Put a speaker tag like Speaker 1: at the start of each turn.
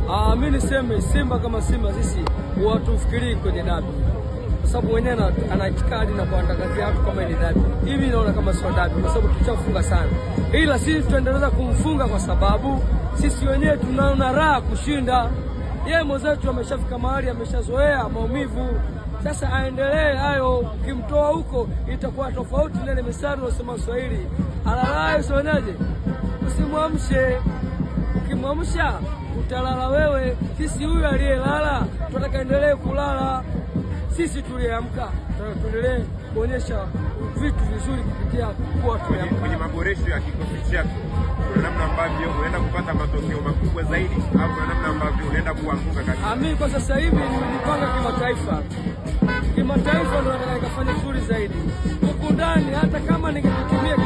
Speaker 1: Mimi niseme Simba kama Simba sisi watufikirii kwenye dabi, kwa sababu wenyewe ana itikadi na kuandakazia watu kama ile dabi. Hivi naona kama sio dabi, kwa sababu tuchafunga sana, ila sisi tuendeleza kumfunga kwa sababu sisi wenyewe tunaona raha kushinda. Yeye mwenzetu ameshafika mahali, ameshazoea maumivu. Sasa aendelee hayo, ukimtoa huko itakuwa tofauti na ile misari unasema Swahili. Alalaye usionaje? Usimwamshe. Ukimwamsha utalala wewe. Sisi huyu aliyelala tunataka endelee kulala. Sisi tuliamka, tuendelee kuonyesha vitu vizuri kupitia kwa
Speaker 2: kwenye maboresho ya kikosi chako. Kuna namna ambavyo unaenda kupata matokeo makubwa zaidi au kuna namna ambavyo unaenda kuanguka katika?
Speaker 1: Mimi kwa sasa hivi nimejipanga kimataifa. Kimataifa ndio nataka nikafanye vizuri zaidi. Huko ndani hata kama ningetumia